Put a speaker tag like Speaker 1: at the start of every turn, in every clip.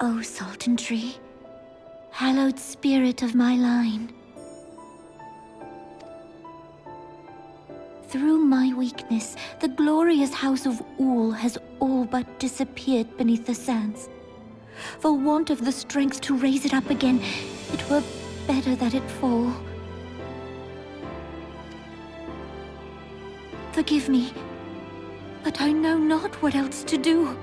Speaker 1: O Sultan Tree, hallowed spirit of my line. Through my weakness, the glorious house of Ul has all but disappeared beneath the sands. For want of the strength to raise it up again, it were better that it fall. Forgive me, but I know not what else to do.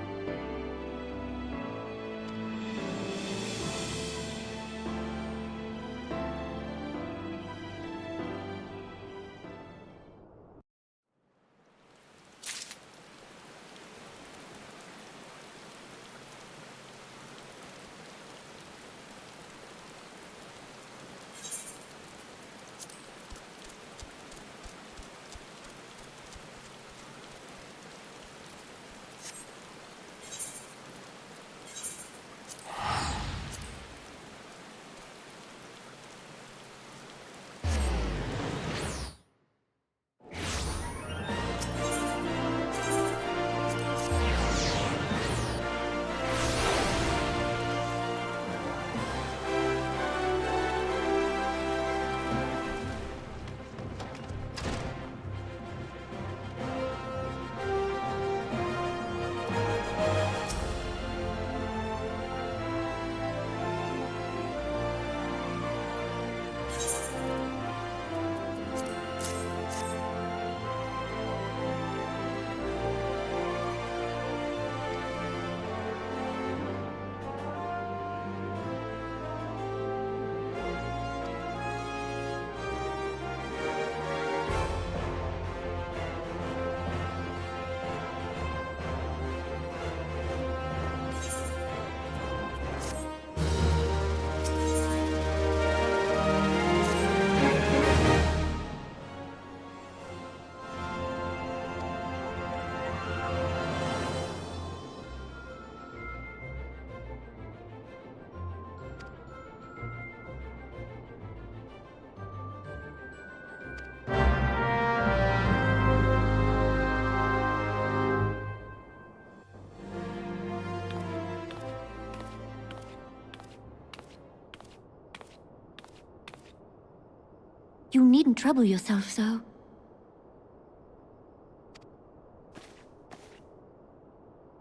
Speaker 1: You needn't trouble yourself so.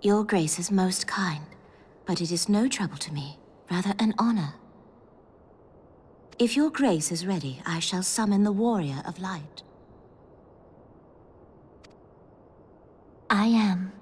Speaker 2: Your Grace is most kind, but it is no trouble to me, rather an honor. If your Grace is ready, I shall summon the Warrior of Light.
Speaker 1: I am.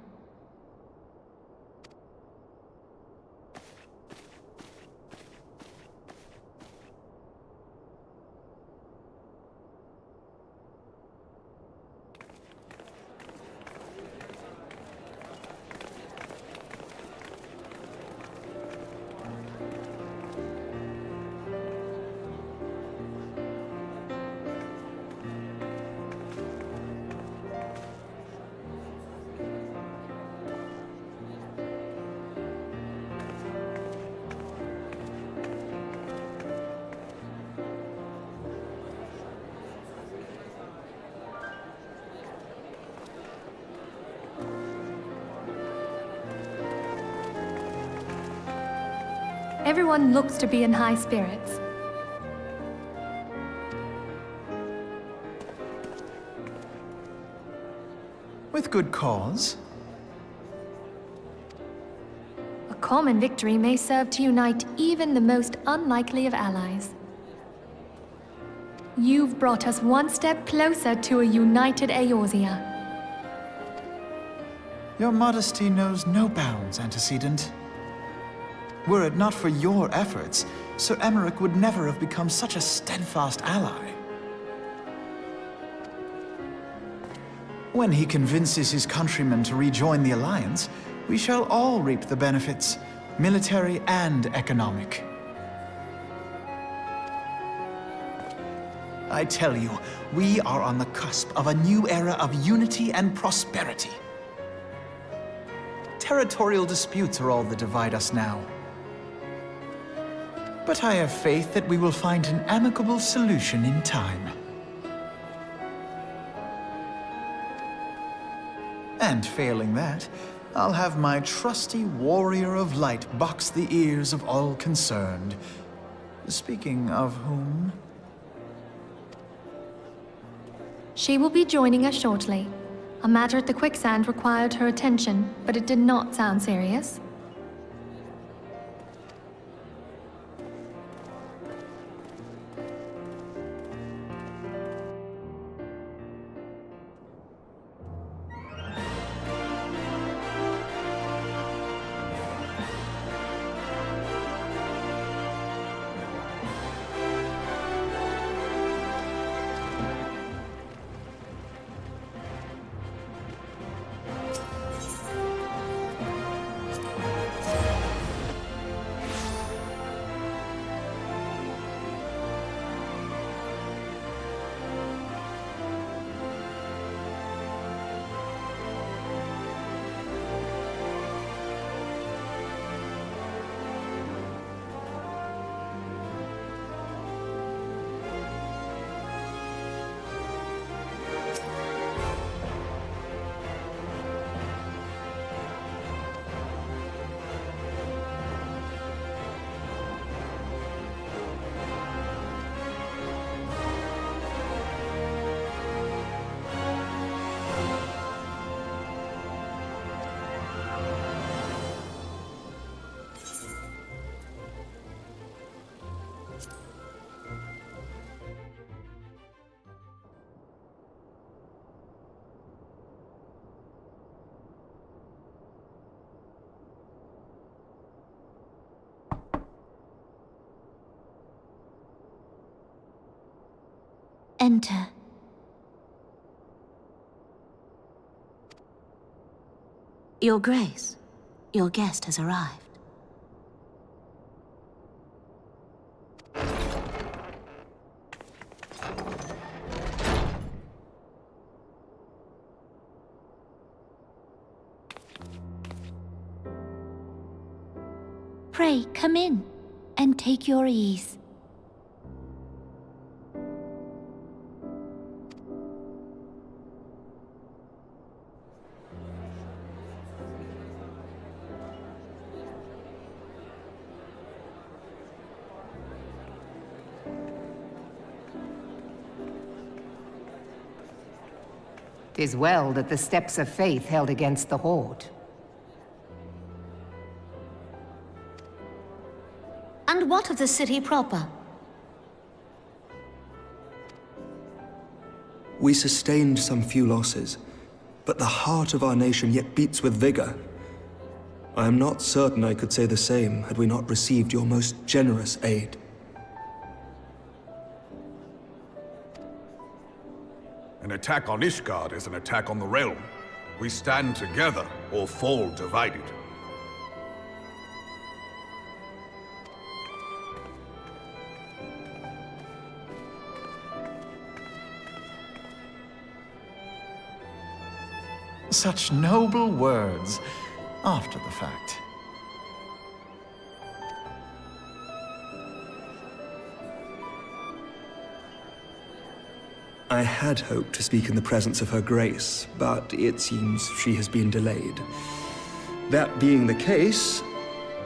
Speaker 3: Everyone looks to be in high spirits.
Speaker 4: With good cause.
Speaker 3: A common victory may serve to unite even the most unlikely of allies. You've brought us one step closer to a united Eorzea.
Speaker 4: Your modesty knows no bounds, antecedent. Were it not for your efforts, Sir Emmerich would never have become such a steadfast ally. When he convinces his countrymen to rejoin the Alliance, we shall all reap the benefits, military and economic. I tell you, we are on the cusp of a new era of unity and prosperity. Territorial disputes are all that divide us now. But I have faith that we will find an amicable solution in time. And failing that, I'll have my trusty warrior of light box the ears of all concerned. Speaking of whom...
Speaker 3: She will be joining us shortly. A matter at the quicksand required her attention, but it did not sound serious.
Speaker 1: Enter.
Speaker 2: Your Grace, your guest has arrived.
Speaker 1: Pray, come in, and take your ease.
Speaker 5: "'Tis well that the steps of faith held against the Horde.
Speaker 2: And what of the city proper?
Speaker 6: We sustained some few losses, but the heart of our nation yet beats with vigor. I am not certain I could say the same had we not received your most generous aid.
Speaker 7: An attack on Ishgard is an attack on the realm. We stand together or fall divided.
Speaker 4: Such noble words, after the fact.
Speaker 6: I had hoped to speak in the presence of her grace, but it seems she has been delayed. That being the case,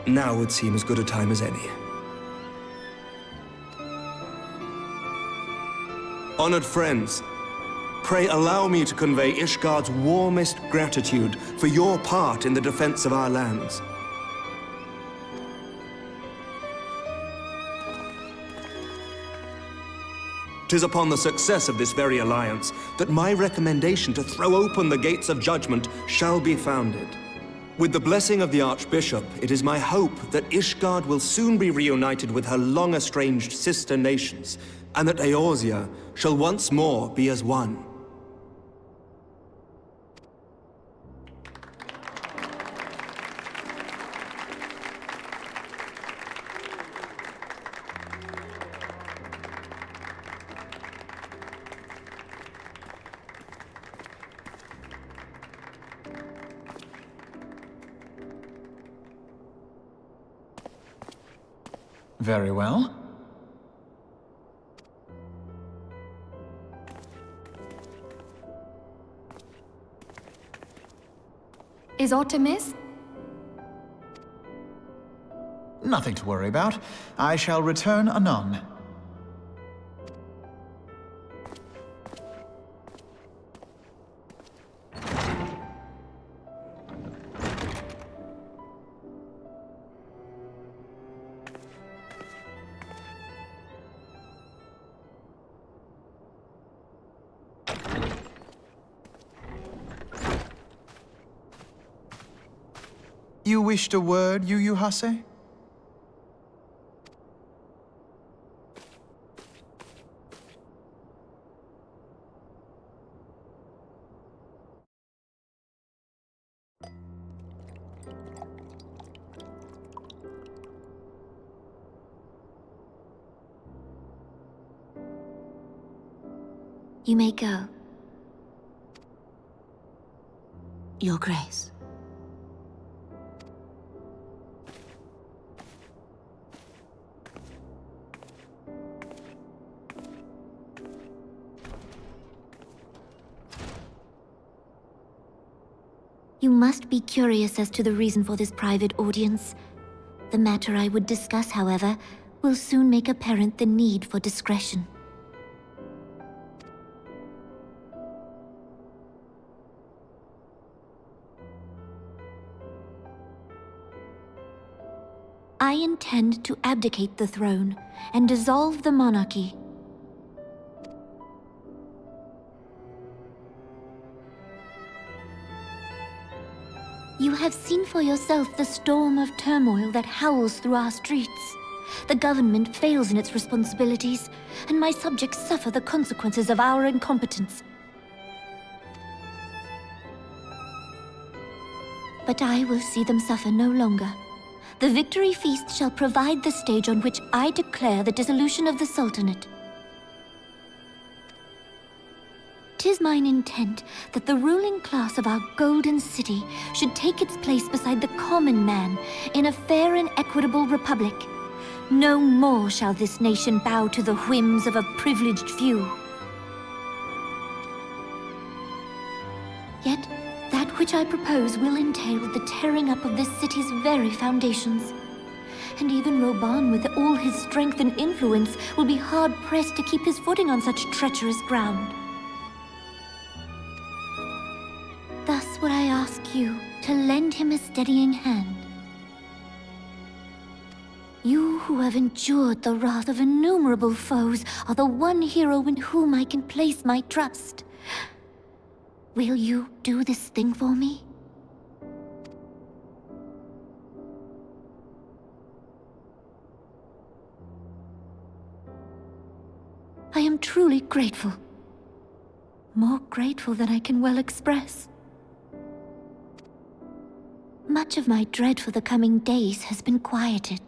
Speaker 6: now would seem as good a time as any. Honored friends, pray allow me to convey Ishgard's warmest gratitude for your part in the defense of our lands. 'Tis upon the success of this very alliance that my recommendation to throw open the gates of judgment shall be founded. With the blessing of the Archbishop, it is my hope that Ishgard will soon be reunited with her long-estranged sister nations, and that Eorzea shall once more be as one.
Speaker 4: Very well.
Speaker 3: Is Is aught amiss?
Speaker 4: Nothing to worry about. I shall return anon. You wished a word, Yu Hase?
Speaker 1: You may go.
Speaker 2: Your Grace.
Speaker 1: You must be curious as to the reason for this private audience. The matter I would discuss, however, will soon make apparent the need for discretion. I intend to abdicate the throne and dissolve the monarchy. You have seen for yourself the storm of turmoil that howls through our streets. The government fails in its responsibilities, and my subjects suffer the consequences of our incompetence. But I will see them suffer no longer. The victory feast shall provide the stage on which I declare the dissolution of the Sultanate. 'Tis mine intent that the ruling class of our golden city should take its place beside the common man in a fair and equitable republic. No more shall this nation bow to the whims of a privileged few. Yet, that which I propose will entail the tearing up of this city's very foundations. And even Reborn, with all his strength and influence, will be hard-pressed to keep his footing on such treacherous ground. Thus would I ask you to lend him a steadying hand. You who have endured the wrath of innumerable foes are the one hero in whom I can place my trust. Will you do this thing for me? I am truly grateful. More grateful than I can well express. Much of my dread for the coming days has been quieted.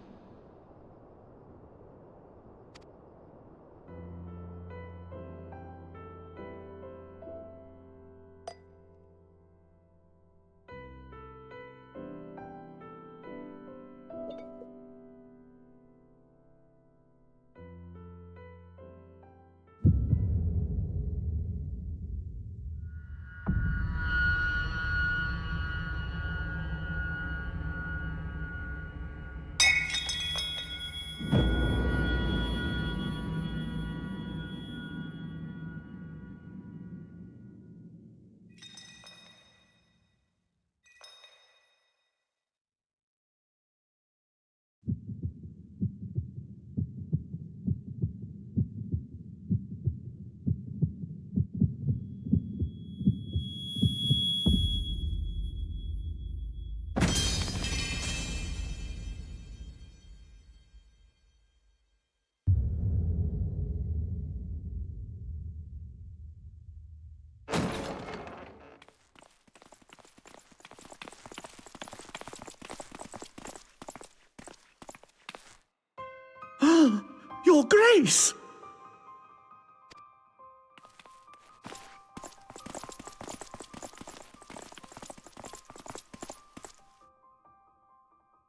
Speaker 6: Your Grace!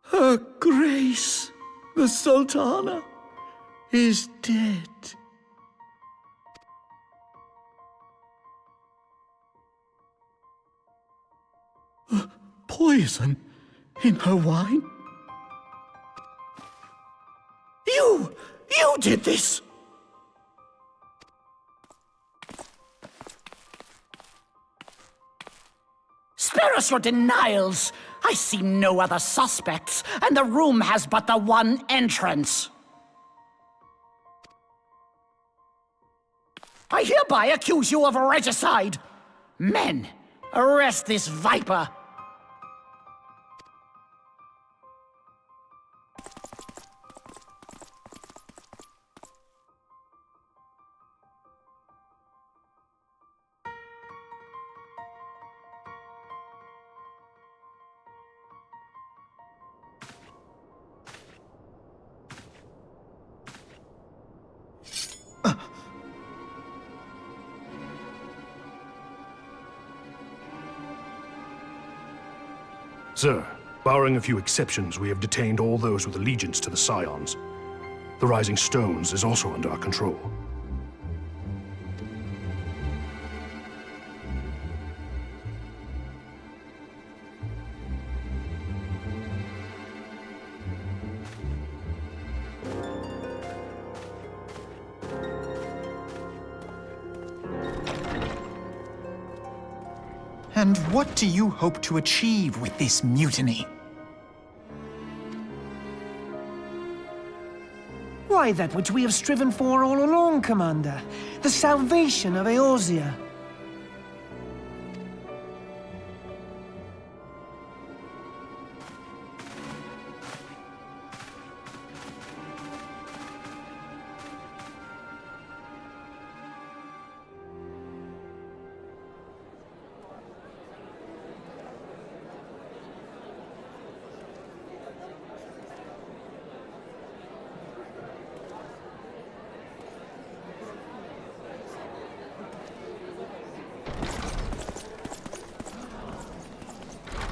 Speaker 6: Her Grace, the Sultana, is dead.
Speaker 8: poison in her wine? You did this!
Speaker 9: Spare us your denials! I see no other suspects, and the room has but the one entrance. I hereby accuse you of regicide. Men, arrest this viper.
Speaker 10: Sir, barring a few exceptions, we have detained all those with allegiance to the Scions. The Rising Stones is also under our control.
Speaker 4: And what do you hope to achieve with this mutiny?
Speaker 11: Why, that which we have striven for all along, Commander. The salvation of Eorzea.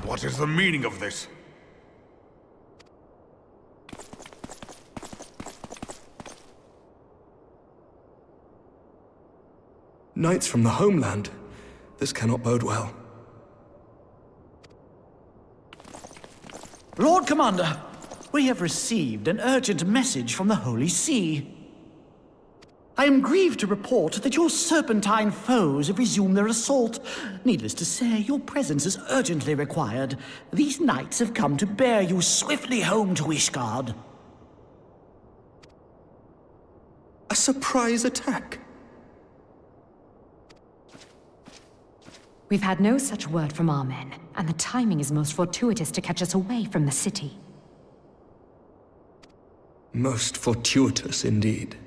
Speaker 7: What is the meaning of this?
Speaker 6: Knights from the homeland. This cannot bode well.
Speaker 9: Lord Commander, we have received an urgent message from the Holy See. I am grieved to report that your serpentine foes have resumed their assault. Needless to say, your presence is urgently required. These knights have come to bear you swiftly home to Ishgard.
Speaker 6: A surprise attack?
Speaker 12: We've had no such word from our men, and the timing is most fortuitous to catch us away from the city.
Speaker 6: Most fortuitous indeed.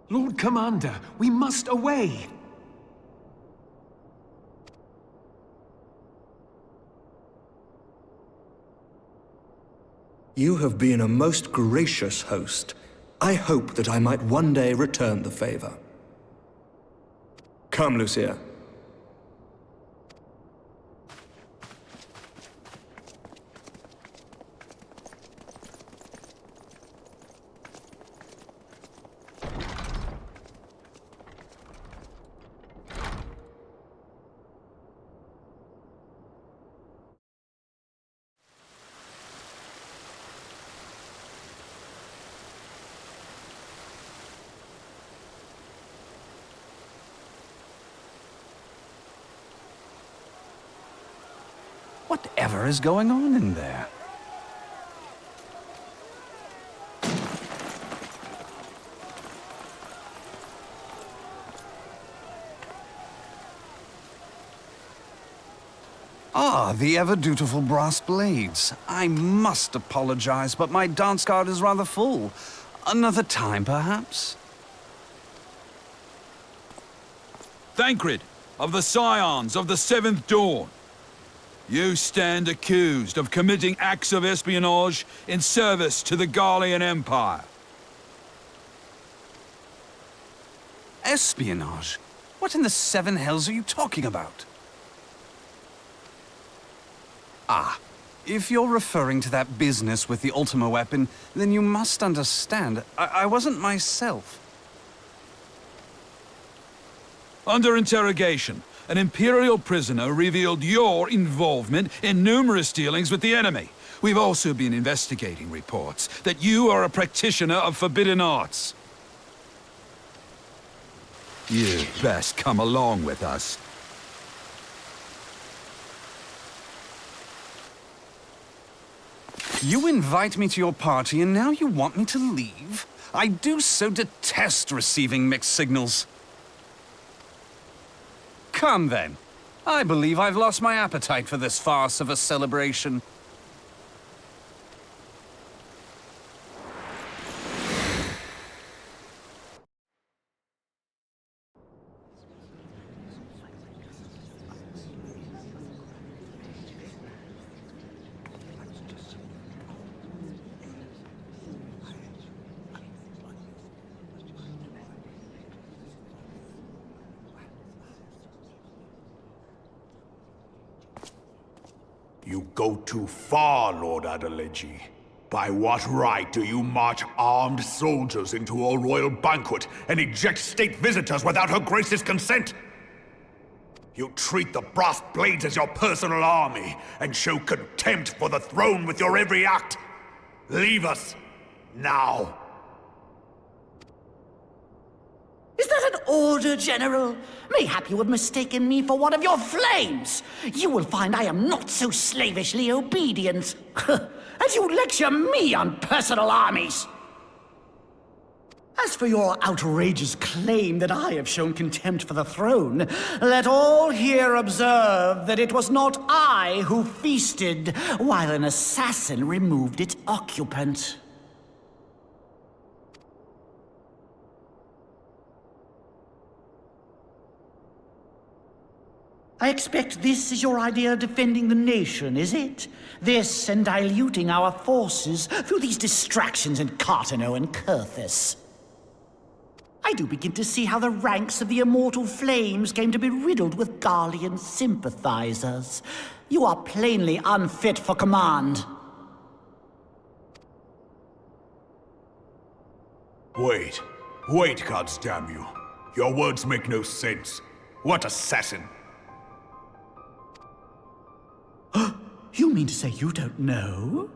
Speaker 11: Lord Commander, we must away!
Speaker 6: You have been a most gracious host. I hope that I might one day return the favor. Come, Lucia.
Speaker 13: Whatever is going on in there? Ah, the ever-dutiful brass blades. I must apologize, but my dance card is rather full. Another time, perhaps?
Speaker 14: Thancred, of the Scions of the Seventh Dawn. You stand accused of committing acts of espionage in service to the Garlean Empire.
Speaker 13: Espionage? What in the seven hells are you talking about? Ah, if you're referring to that business with the Ultima weapon, then you must understand, I wasn't myself.
Speaker 14: Under interrogation, an Imperial prisoner revealed your involvement in numerous dealings with the enemy. We've also been investigating reports that you are a practitioner of forbidden arts. You'd best come along with us.
Speaker 13: You invite me to your party and now you want me to leave? I do so detest receiving mixed signals. Come then. I believe I've lost my appetite for this farce of a celebration.
Speaker 7: You go too far, Lord Adeleji. By what right do you march armed soldiers into a royal banquet and eject state visitors without Her Grace's consent? You treat the brass blades as your personal army and show contempt for the throne with your every act. Leave us, now.
Speaker 9: Is that an order, General? Mayhap you have mistaken me for one of your flames. You will find I am not so slavishly obedient. And you lecture me on personal armies. As for your outrageous claim that I have shown contempt for the throne, let all here observe that it was not I who feasted while an assassin removed its occupant. I expect this is your idea of defending the nation, is it? This and diluting our forces through these distractions in Cartano and Kurthis. I do begin to see how the ranks of the Immortal Flames came to be riddled with Garlean sympathizers. You are plainly unfit for command.
Speaker 7: Wait, goddamn you. Your words make no sense. What assassin?
Speaker 9: You mean to say you don't know?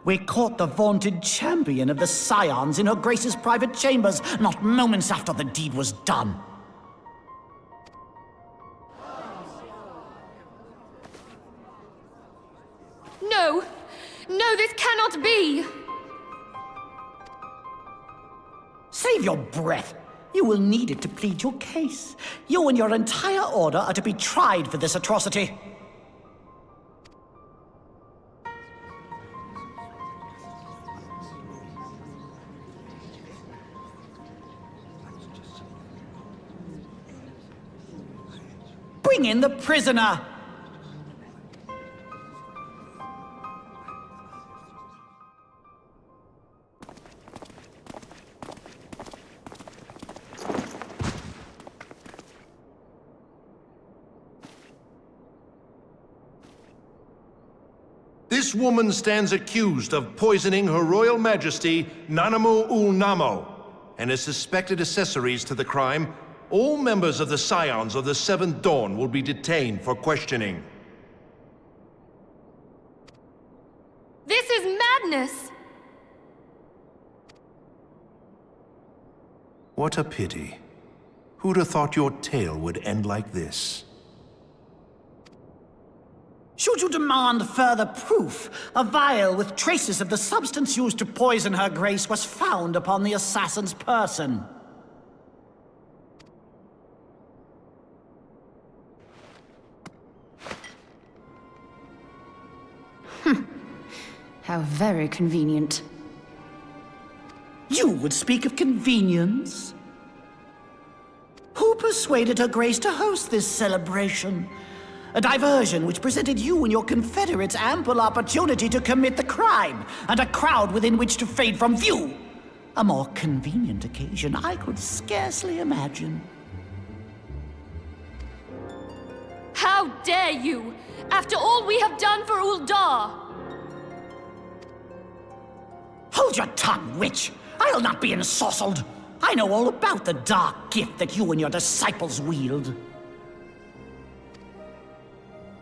Speaker 9: We caught the vaunted champion of the Scions in Her Grace's private chambers, not moments after the deed was done.
Speaker 3: No! No, this cannot be!
Speaker 9: Save your breath. You will need it to plead your case. You and your entire order are to be tried for this atrocity. Bring in the prisoner!
Speaker 15: This woman stands accused of poisoning Her Royal Majesty Nanamu ul Namo and is suspected accessories to the crime. All members of the Scions of the Seventh Dawn will be detained for questioning.
Speaker 3: This is madness!
Speaker 15: What a pity. Who'd have thought your tale would end like this?
Speaker 9: Should you demand further proof, a vial with traces of the substance used to poison Her Grace was found upon the assassin's person.
Speaker 12: How very convenient.
Speaker 9: You would speak of convenience? Who persuaded Her Grace to host this celebration? A diversion which presented you and your confederates ample opportunity to commit the crime, and a crowd within which to fade from view. A more convenient occasion I could scarcely imagine.
Speaker 3: How dare you! After all we have done for Uldar!
Speaker 9: Hold your tongue, witch! I'll not be ensorcelled! I know all about the dark gift that you and your disciples wield.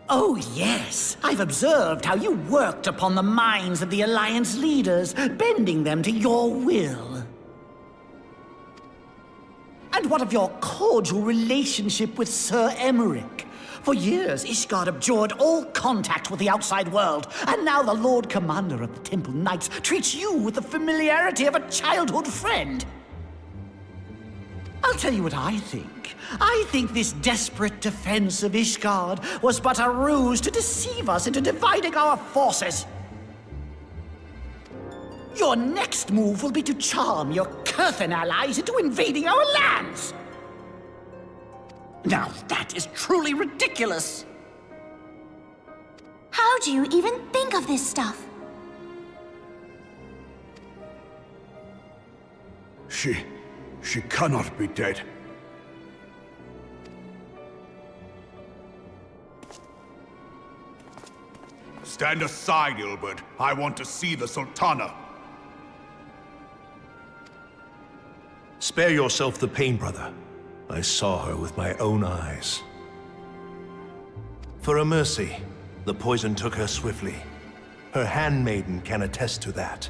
Speaker 9: Oh, yes. I've observed how you worked upon the minds of the Alliance leaders, bending them to your will. And what of your cordial relationship with Sir Emmerich? For years, Ishgard abjured all contact with the outside world, and now the Lord Commander of the Temple Knights treats you with the familiarity of a childhood friend. I'll tell you what I think. I think this desperate defense of Ishgard was but a ruse to deceive us into dividing our forces. Your next move will be to charm your Kurthan allies into invading our lands. Now that is truly ridiculous.
Speaker 2: How do you even think of this stuff?
Speaker 7: She cannot be dead. Stand aside, Ilbert. I want to see the Sultana.
Speaker 15: Spare yourself the pain, brother. I saw her with my own eyes. For a mercy, the poison took her swiftly. Her handmaiden can attest to that.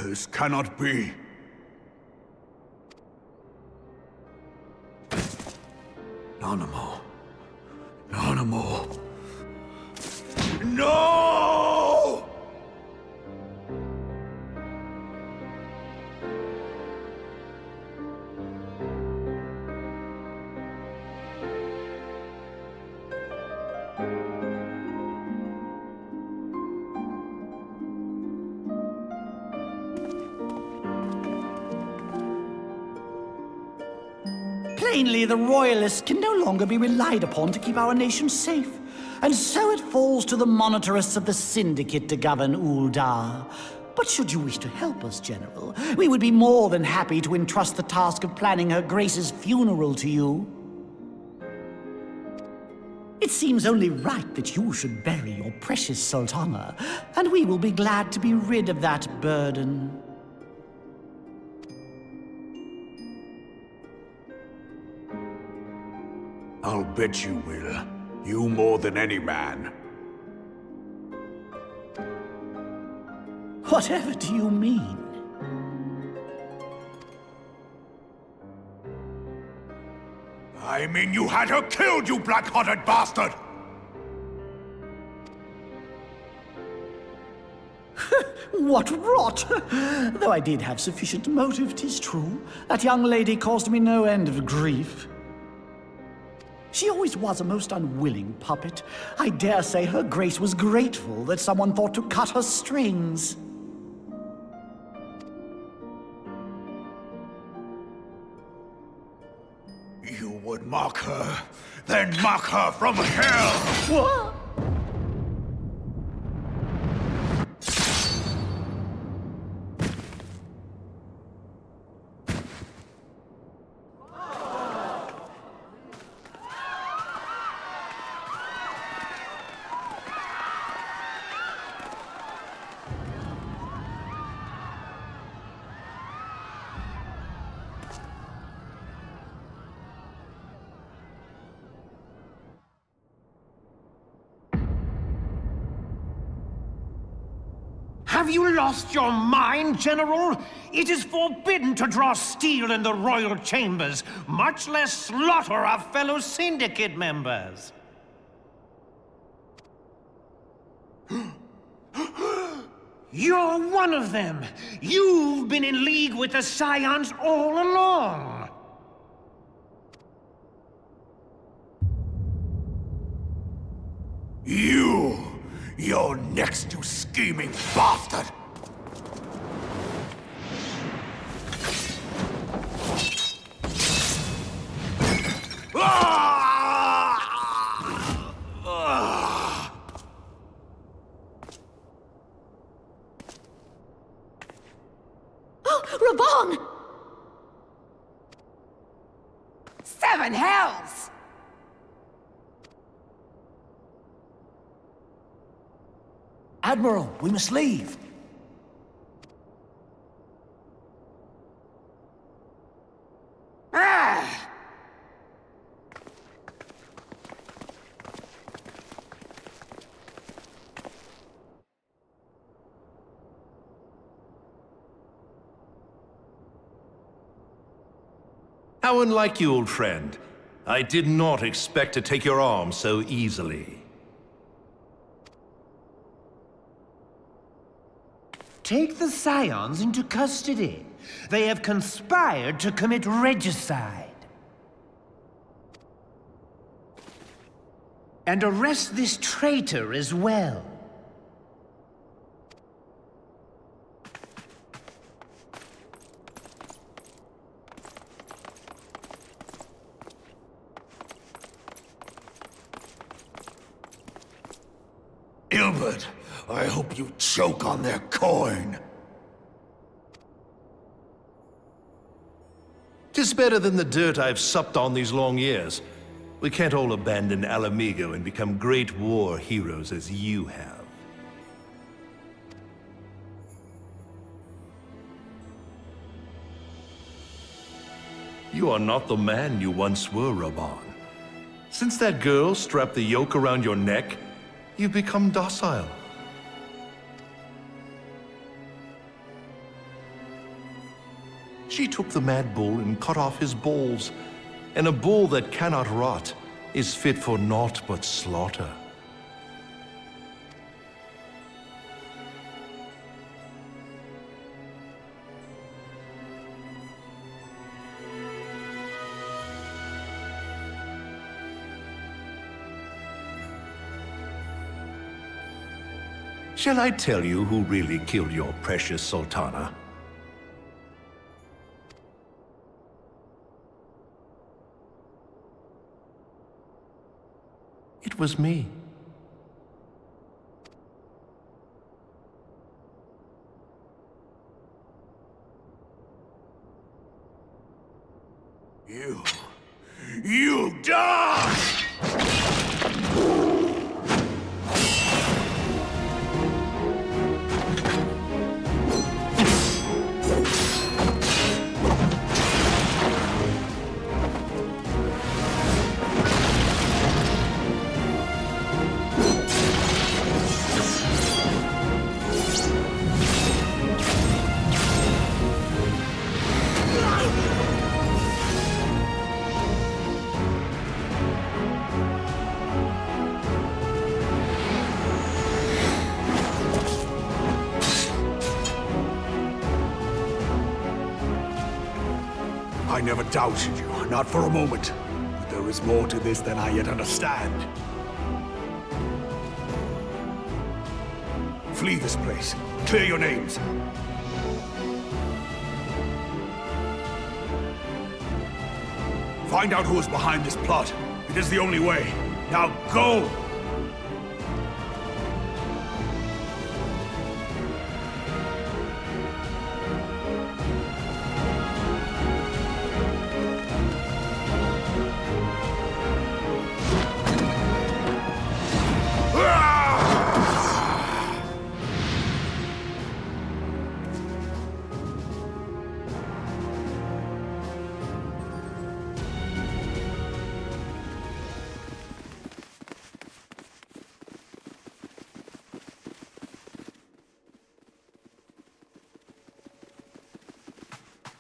Speaker 7: This cannot be. Nanamo. Nanamo. No!
Speaker 9: Plainly, the Royalists can no longer be relied upon to keep our nation safe. And so it falls to the monitorists of the Syndicate to govern Uldar. But should you wish to help us, General, we would be more than happy to entrust the task of planning Her Grace's funeral to you. It seems only right that you should bury your precious Sultana, and we will be glad to be rid of that burden.
Speaker 7: I'll bet you will. You more than any man.
Speaker 9: Whatever do you mean?
Speaker 7: I mean you had her killed, you black-hearted bastard!
Speaker 9: What rot! Though I did have sufficient motive, 'tis true. That young lady caused me no end of grief. She always was a most unwilling puppet. I dare say Her Grace was grateful that someone thought to cut her strings.
Speaker 7: You would mock her, then mock her from hell!
Speaker 9: What?
Speaker 8: Have you lost your mind, General? It is forbidden to draw steel in the royal chambers, much less slaughter our fellow Syndicate members. You're one of them. You've been in league with the Scions all along.
Speaker 7: You're next, you scheming bastard!
Speaker 1: Oh, Reborn!
Speaker 5: Seven hells!
Speaker 11: Admiral, we must leave.
Speaker 15: How unlike you, old friend. I did not expect to take your arm so easily.
Speaker 8: Take the Scions into custody. They have conspired to commit regicide. And arrest this traitor as well.
Speaker 7: Ilbert, I hope you choke on their coin.
Speaker 15: 'Tis better than the dirt I've supped on these long years. We can't all abandon Alamigo and become great war heroes as you have. You are not the man you once were, Reborn. Since that girl strapped the yoke around your neck, you've become docile. She took the mad bull and cut off his balls, and a bull that cannot rot is fit for naught but slaughter. Shall I tell you who really killed your precious Sultana? It was me.
Speaker 7: You die! I never doubted you, not for a moment. But there is more to this than I yet understand. Flee this place. Clear your names. Find out who is behind this plot. It is the only way. Now go!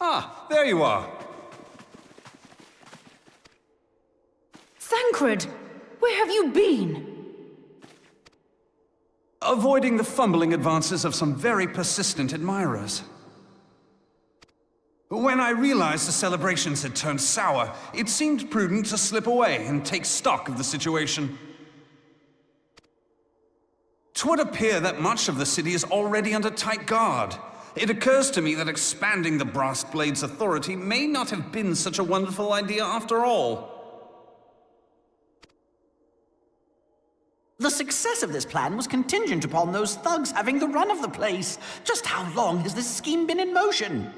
Speaker 13: Ah, there you are.
Speaker 16: Thancred! Where have you been?
Speaker 13: Avoiding the fumbling advances of some very persistent admirers. When I realized the celebrations had turned sour, it seemed prudent to slip away and take stock of the situation. 'Twould appear that much of the city is already under tight guard. It occurs to me that expanding the Brass Blade's authority may not have been such a wonderful idea after all.
Speaker 9: The success of this plan was contingent upon those thugs having the run of the place. Just how long has this scheme been in motion?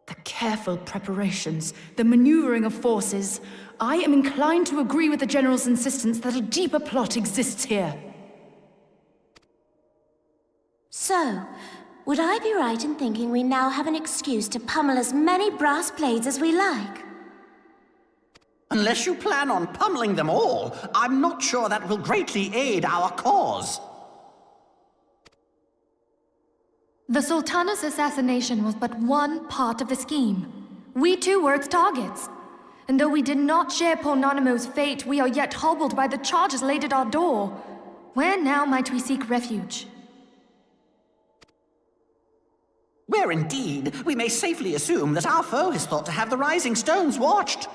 Speaker 16: The careful preparations, the maneuvering of forces. I am inclined to agree with the General's insistence that a deeper plot exists here.
Speaker 2: So, would I be right in thinking we now have an excuse to pummel as many brass blades as we like?
Speaker 9: Unless you plan on pummeling them all, I'm not sure that will greatly aid our cause.
Speaker 3: The Sultana's assassination was but one part of the scheme. We too were its targets. And though we did not share poor Nanamo's fate, we are yet hobbled by the charges laid at our door. Where now might we seek refuge?
Speaker 9: Where indeed, we may safely assume that our foe is thought to have the Rising Stones watched.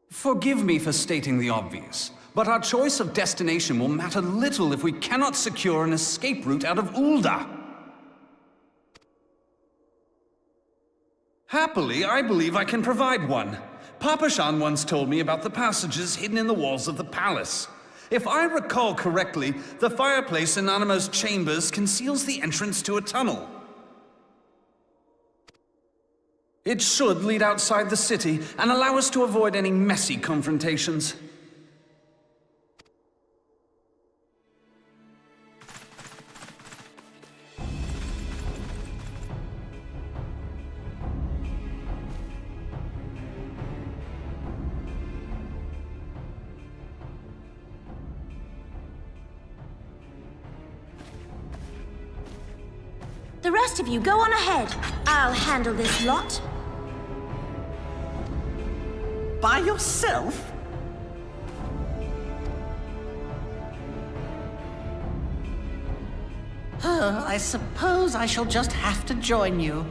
Speaker 13: Forgive me for stating the obvious, but our choice of destination will matter little if we cannot secure an escape route out of Ul'dah. Happily, I believe I can provide one. Papashan once told me about the passages hidden in the walls of the palace. If I recall correctly, the fireplace in Nanamo's chambers conceals the entrance to a tunnel. It should lead outside the city and allow us to avoid any messy confrontations.
Speaker 2: The rest of you go on ahead. I'll handle this lot.
Speaker 9: By yourself? I suppose I shall just have to join you.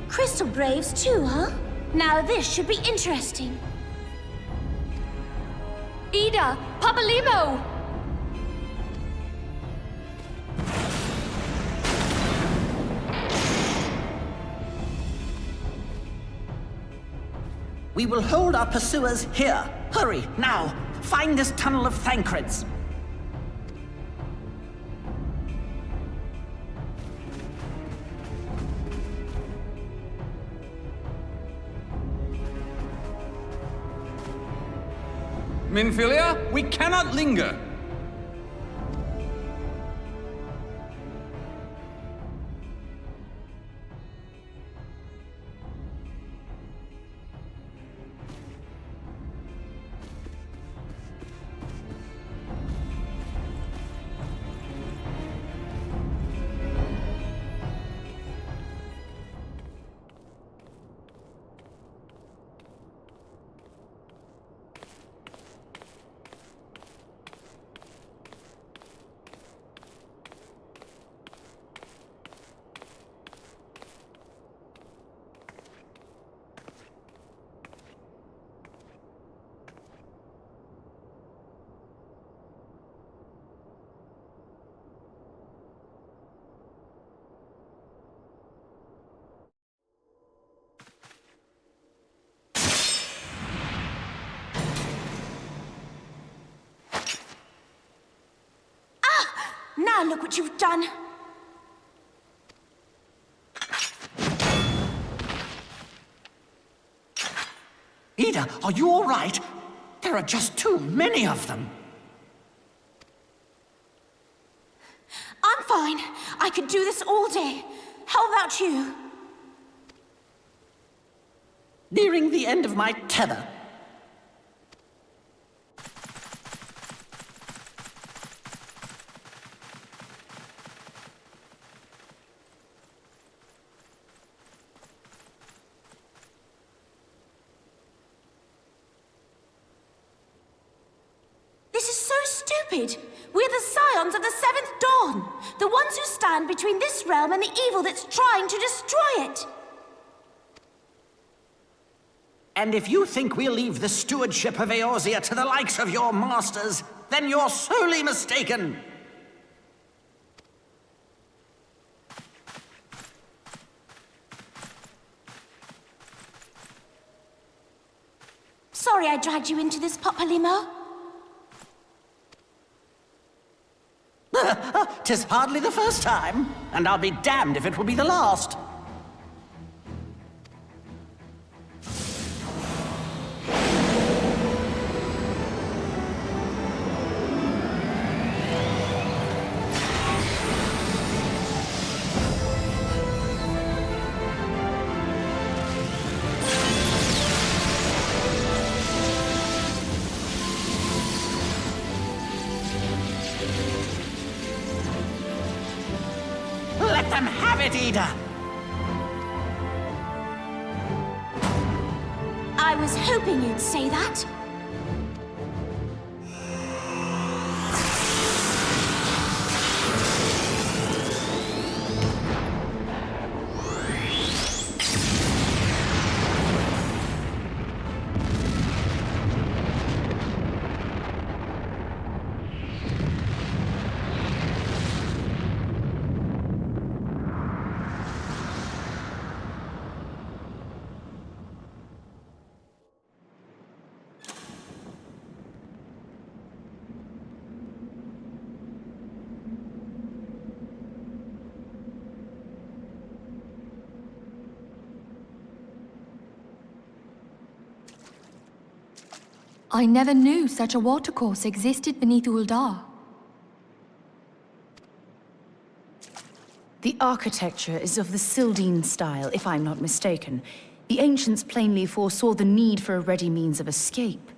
Speaker 2: Crystal Braves too, huh? Now this should be interesting.
Speaker 3: Ida! Papalimo!
Speaker 9: We will hold our pursuers here. Hurry, now! Find this tunnel of Thancred's.
Speaker 13: Minfilia, we cannot linger.
Speaker 2: Now look what you've done.
Speaker 9: Ida, are you all right? There are just too many of them.
Speaker 2: I'm fine. I could do this all day. How about you?
Speaker 9: Nearing the end of my tether.
Speaker 2: This is so stupid. We're the scions of the Seventh Dawn. The ones who stand between this realm and the evil that's trying to destroy it.
Speaker 9: And if you think we'll leave the stewardship of Eorzea to the likes of your masters, then you're sorely mistaken.
Speaker 2: Sorry I dragged you into this, Papalimo.
Speaker 11: 'Tis hardly the first time, and I'll be damned if it will be the last. Let them have it, Ida!
Speaker 2: I was hoping you'd say that.
Speaker 3: I never knew such a watercourse existed beneath Uldar.
Speaker 16: The architecture is of the Sildine style, if I'm not mistaken. The ancients plainly foresaw the need for a ready means of escape.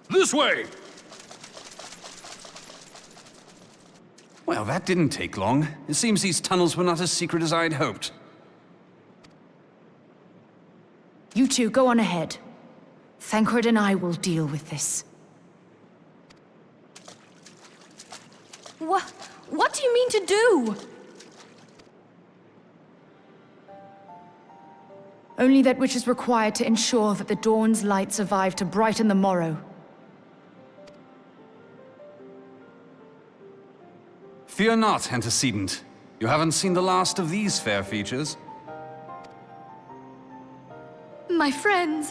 Speaker 10: This way!
Speaker 13: Well, that didn't take long. It seems these tunnels were not as secret as I'd hoped.
Speaker 16: You two, go on ahead. Thancred and I will deal with this.
Speaker 3: What do you mean to do?
Speaker 16: Only that which is required to ensure that the dawn's light survive to brighten the morrow.
Speaker 13: Fear not, antecedent. You haven't seen the last of these fair features.
Speaker 3: My friends.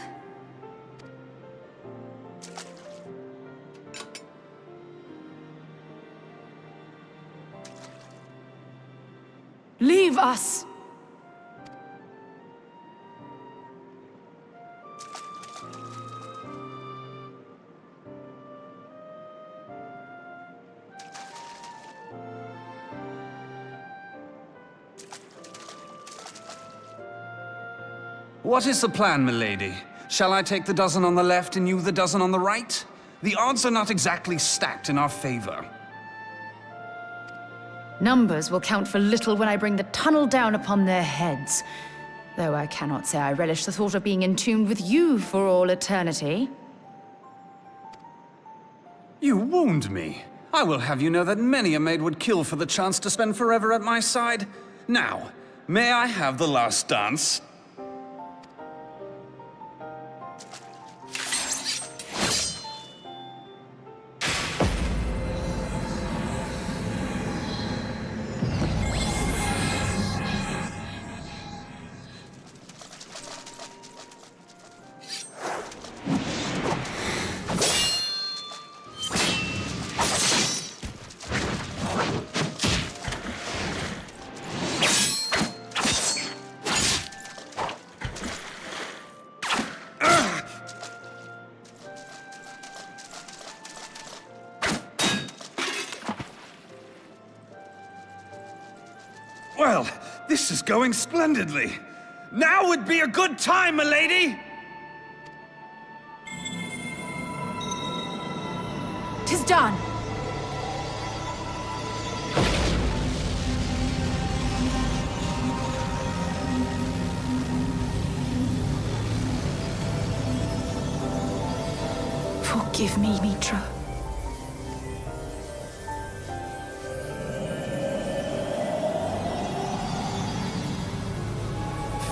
Speaker 16: Leave us!
Speaker 13: What is the plan, milady? Shall I take the dozen on the left and you the dozen on the right? The odds are not exactly stacked in our favor.
Speaker 16: Numbers will count for little when I bring the tunnel down upon their heads. Though I cannot say I relish the thought of being entombed with you for all eternity.
Speaker 13: You wound me. I will have you know that many a maid would kill for the chance to spend forever at my side. Now, may I have the last dance? Well, this is going splendidly. Now would be a good time, milady!
Speaker 16: 'Tis done! Forgive me, Mitra.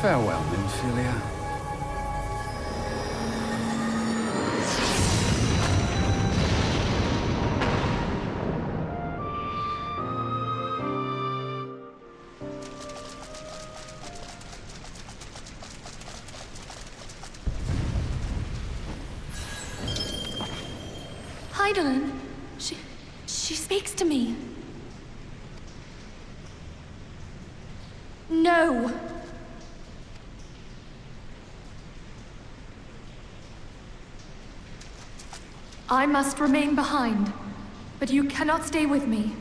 Speaker 13: Farewell, Nymphilia.
Speaker 3: Hydaelyn, she speaks to me. No. I must remain behind, but you cannot stay with me.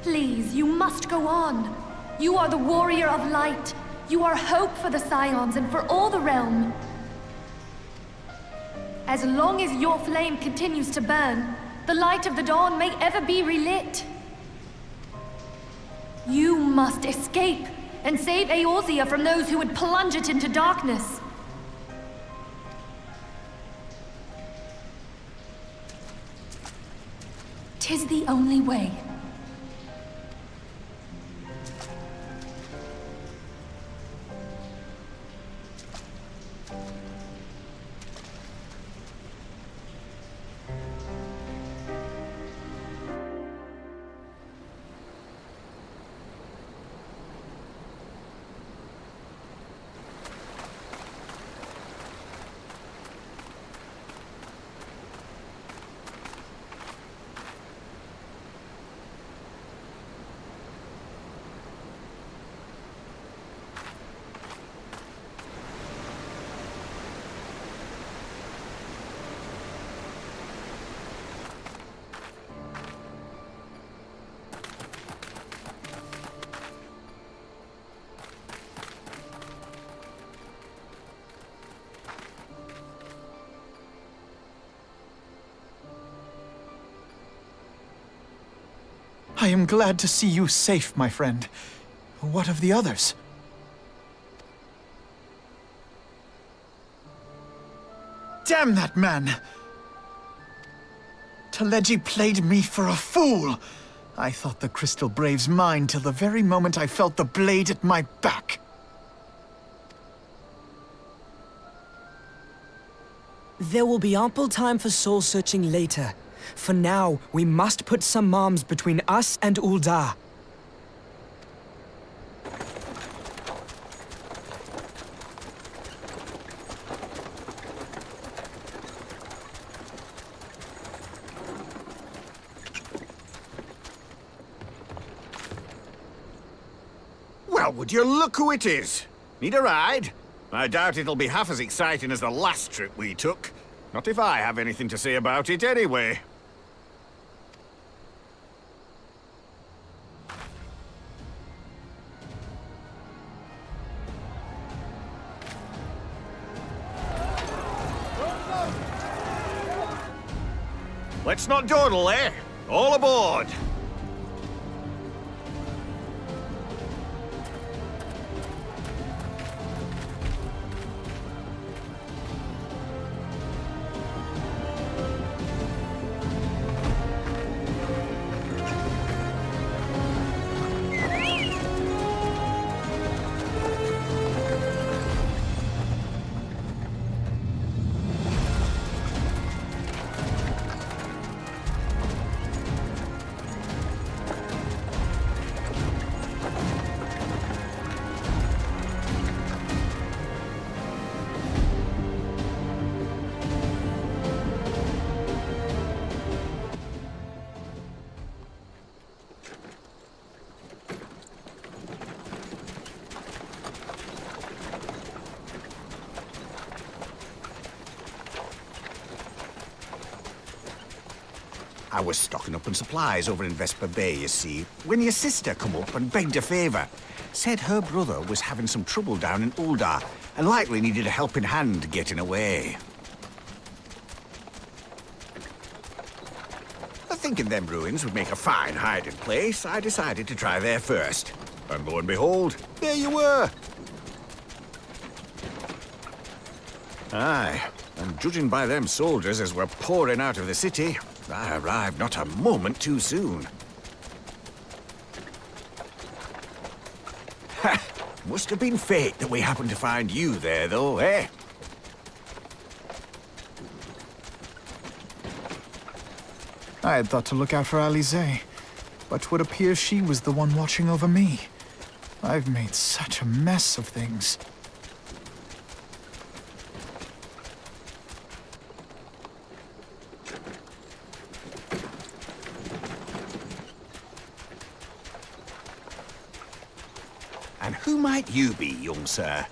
Speaker 3: Please, you must go on. You are the warrior of light. You are hope for the Scions and for all the realm. As long as your flame continues to burn, the light of the dawn may ever be relit. You must escape and save Eorzea from those who would plunge it into darkness. "'Tis the only way.
Speaker 4: I am glad to see you safe, my friend. What of the others? Damn that man! Taleji played me for a fool! I thought the Crystal Brave's mine till the very moment I felt the blade at my back.
Speaker 11: There will be ample time for soul-searching later. For now, we must put some arms between us and Ul'dah.
Speaker 17: Well, would you look who it is? Need a ride? I doubt it'll be half as exciting as the last trip we took. Not if I have anything to say about it anyway. Let's not dawdle, eh? All aboard! I was stocking up on supplies over in Vesper Bay, you see, when your sister come up and begged a favour. Said her brother was having some trouble down in Ul'dah, and likely needed a helping hand getting away. Thinking them ruins would make a fine hiding place, I decided to try there first. And lo and behold, there you were! Aye, and judging by them soldiers as were pouring out of the city, I arrived not a moment too soon. Ha! Must have been fate that we happened to find you there, though, eh?
Speaker 4: I had thought to look out for Alize, but 'twould appear she was the one watching over me. I've made such a mess of things.
Speaker 17: And who might you be, young sir?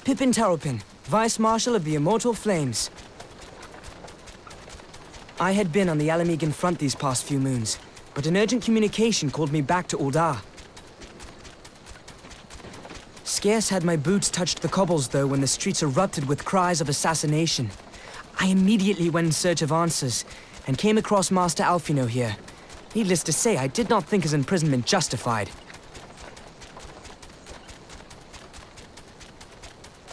Speaker 11: Pippin Taropin, Vice Marshal of the Immortal Flames. I had been on the Alamegan front these past few moons, but an urgent communication called me back to Uldar. Scarce had my boots touched the cobbles, though, when the streets erupted with cries of assassination. I immediately went in search of answers, and came across Master Alphinaud here. Needless to say, I did not think his imprisonment justified.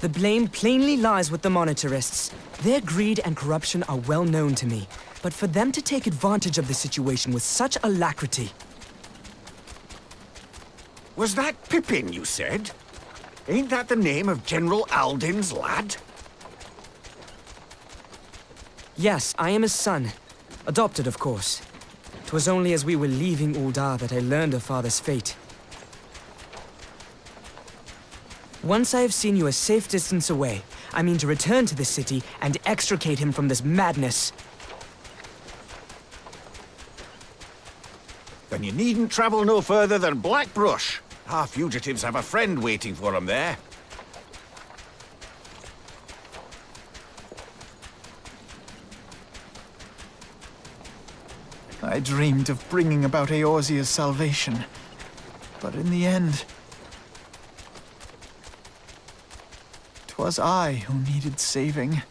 Speaker 11: The blame plainly lies with the Monitarists. Their greed and corruption are well known to me, but for them to take advantage of the situation with such alacrity...
Speaker 17: Was that Pippin, you said? Ain't that the name of General Alden's lad?
Speaker 11: Yes, I am his son. Adopted, of course. 'Twas only as we were leaving Uldar that I learned of father's fate. Once I have seen you a safe distance away, I mean to return to the city and extricate him from this madness.
Speaker 17: Then you needn't travel no further than Blackbrush. Our fugitives have a friend waiting for them there.
Speaker 4: I dreamed of bringing about Eorzea's salvation, but in the end, 'twas I who needed saving.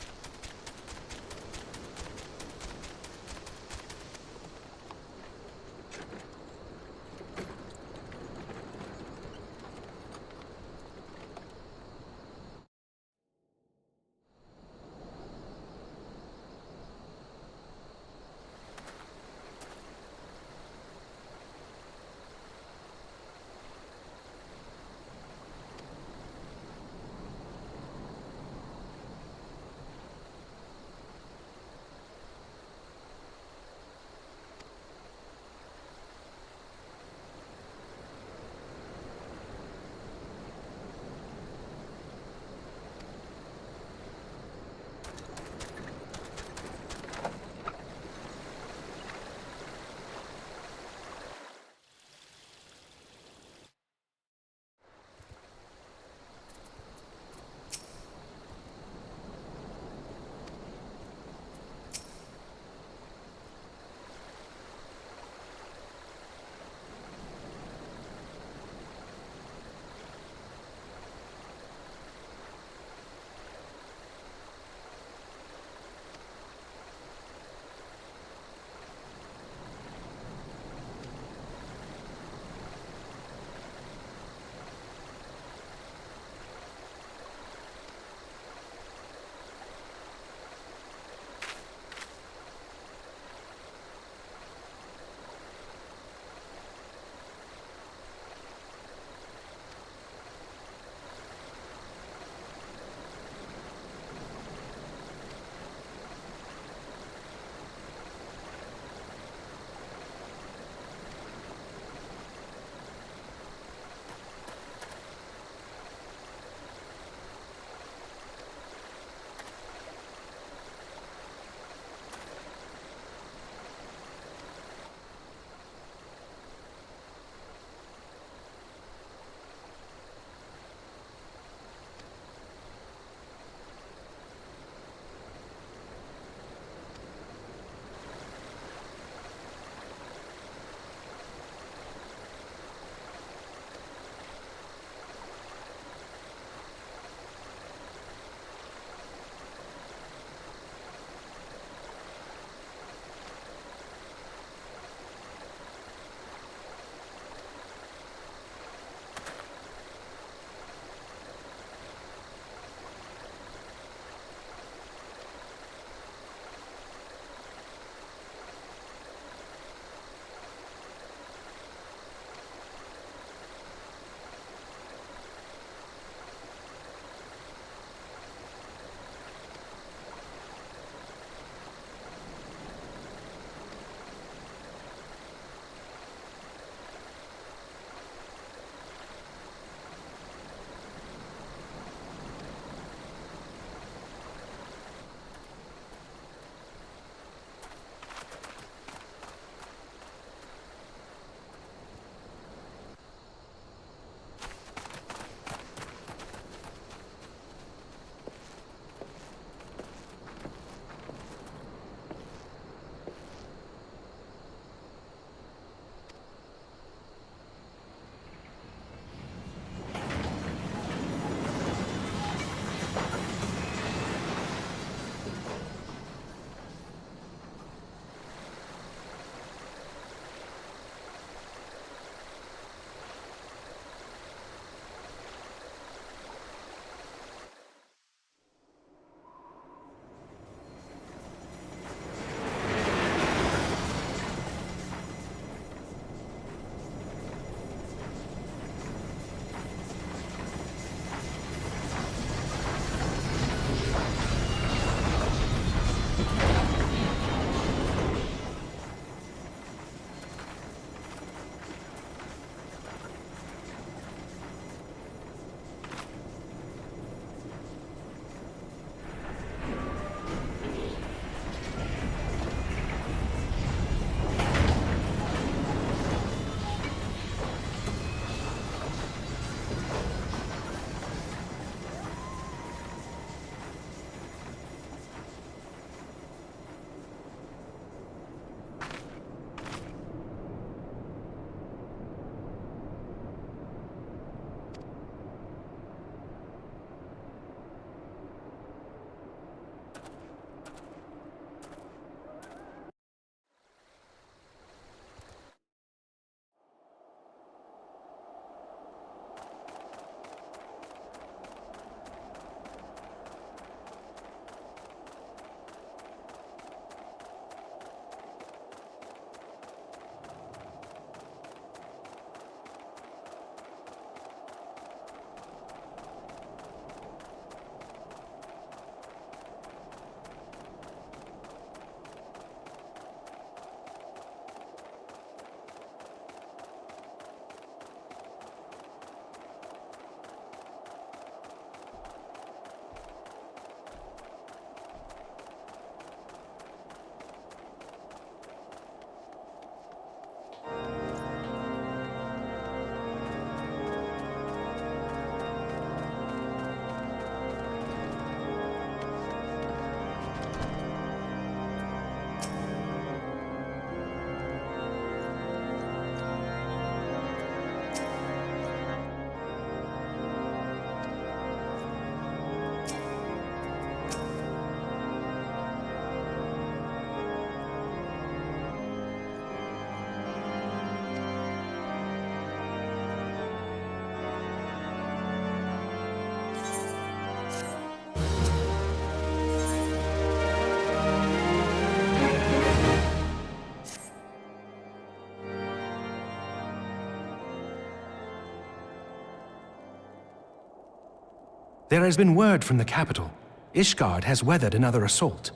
Speaker 10: There has been word from the capital. Ishgard has weathered another assault,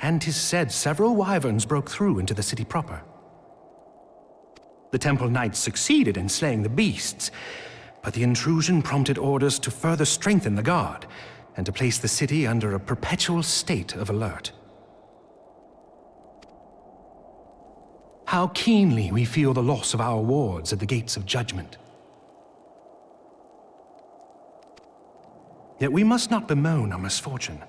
Speaker 10: and 'tis said several wyverns broke through into the city proper. The Temple Knights succeeded in slaying the beasts, but the intrusion prompted orders to further strengthen the guard and to place the city under a perpetual state of alert. How keenly we feel the loss of our wards at the gates of judgment. Yet we must not bemoan our misfortune.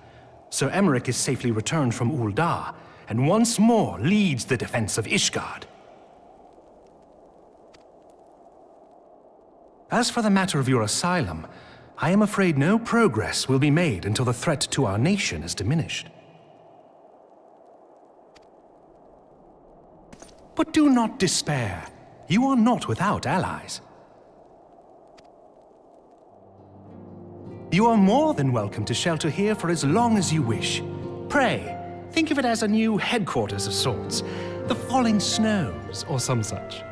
Speaker 10: Sir Emmerich is safely returned from Ul'dah, and once more leads the defense of Ishgard. As for the matter of your asylum, I am afraid no progress will be made until the threat to our nation is diminished. But do not despair. You are not without allies. You are more than welcome to shelter here for as long as you wish. Pray, think of it as a new headquarters of sorts. The Falling Snows, or some such.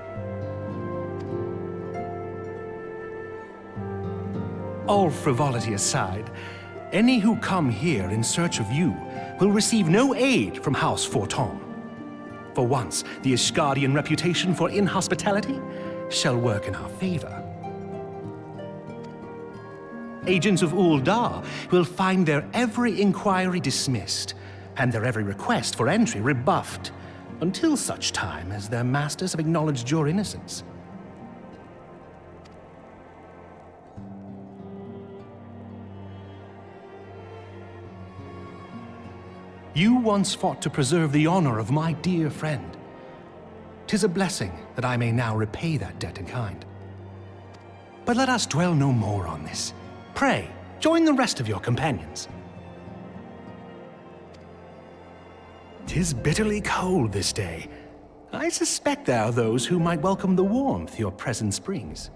Speaker 10: All frivolity aside, any who come here in search of you will receive no aid from House Forton. For once, the Ishgardian reputation for inhospitality shall work in our favor. Agents of Ul'dah will find their every inquiry dismissed, and their every request for entry rebuffed, until such time as their masters have acknowledged your innocence. You once fought to preserve the honor of my dear friend. 'Tis a blessing that I may now repay that debt in kind. But let us dwell no more on this. Pray, join the rest of your companions. 'Tis bitterly cold this day. I suspect there are those who might welcome the warmth your presence brings.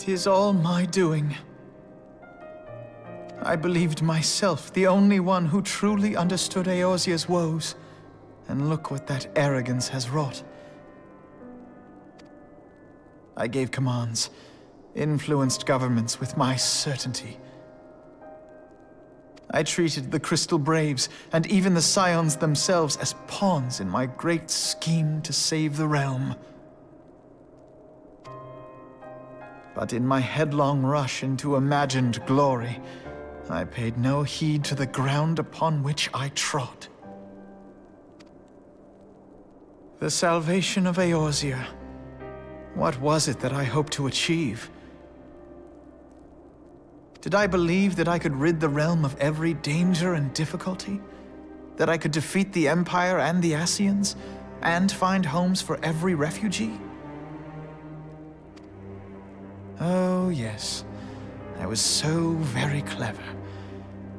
Speaker 4: 'Tis all my doing. I believed myself the only one who truly understood Eorzea's woes, and look what that arrogance has wrought. I gave commands, influenced governments with my certainty. I treated the Crystal Braves and even the Scions themselves as pawns in my great scheme to save the realm. But in my headlong rush into imagined glory, I paid no heed to the ground upon which I trod. The salvation of Eorzea. What was it that I hoped to achieve? Did I believe that I could rid the realm of every danger and difficulty? That I could defeat the Empire and the Ascians, and find homes for every refugee? Oh, yes. I was so very clever.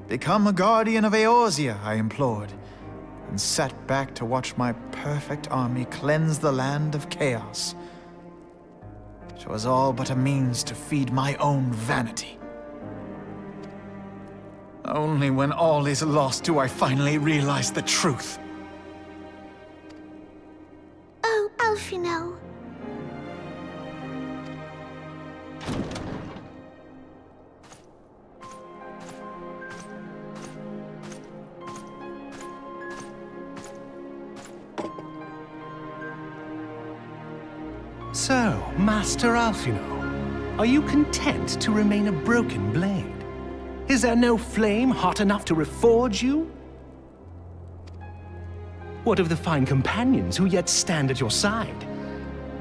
Speaker 4: Become a guardian of Eorzea, I implored, and sat back to watch my perfect army cleanse the land of chaos. It was all but a means to feed my own vanity. Only when all is lost do I finally realize the truth.
Speaker 1: Oh, Alphinaud.
Speaker 10: So, Master Alphinaud, are you content to remain a broken blade? Is there no flame hot enough to reforge you? What of the fine companions who yet stand at your side?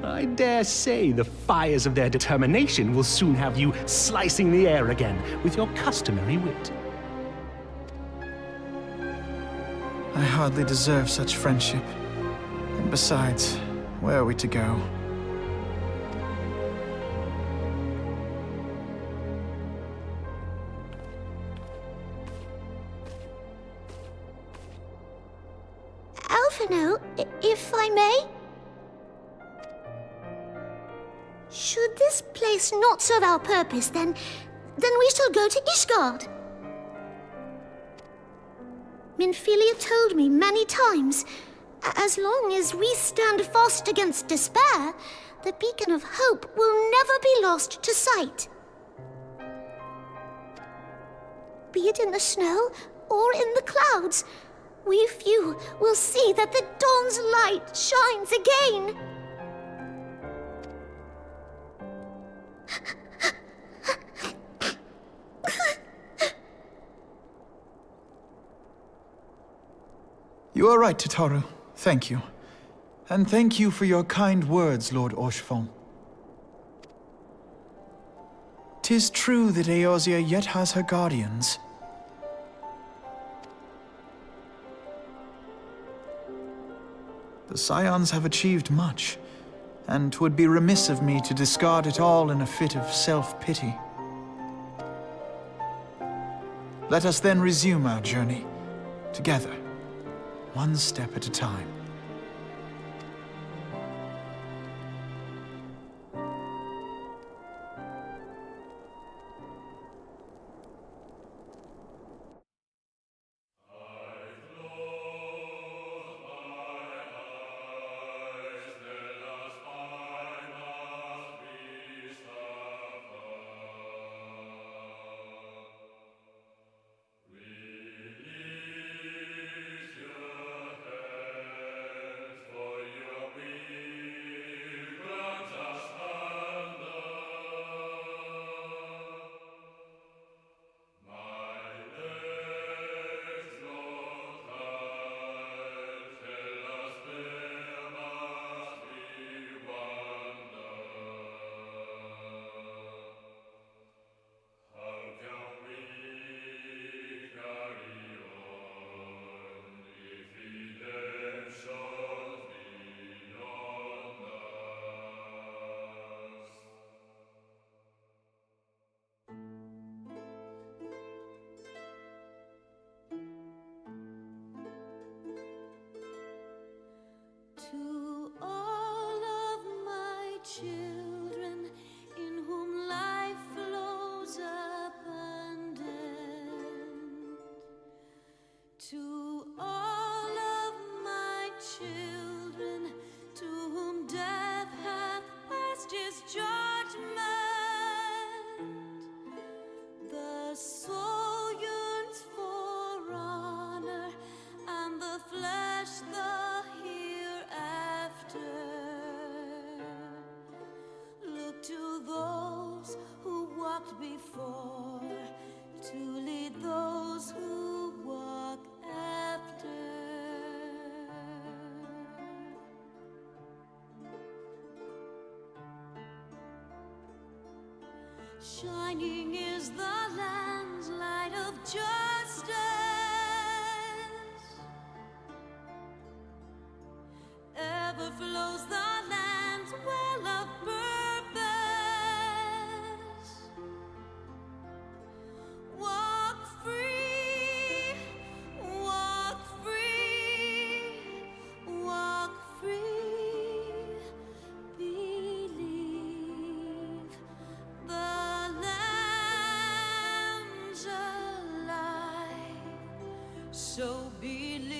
Speaker 10: I dare say the fires of their determination will soon have you slicing the air again with your customary wit.
Speaker 4: I hardly deserve such friendship. And besides, where are we to go?
Speaker 1: Alphinaud, if I may? Should this place not serve our purpose, then we shall go to Ishgard. Minfilia told me many times, as long as we stand fast against despair, the beacon of hope will never be lost to sight. Be it in the snow or in the clouds, we few will see that the dawn's light shines again.
Speaker 4: You are right, Tataru. Thank you. And thank you for your kind words, Lord Orchefon. 'Tis true that Eorzea yet has her guardians. The Scions have achieved much, and 'twould be remiss of me to discard it all in a fit of self-pity. Let us then resume our journey, together, one step at a time.
Speaker 18: Shining is the land's light of justice. Ever flows the land's well of purpose. Walk free, walk free, walk free. Believe the lamb's alive. So believe.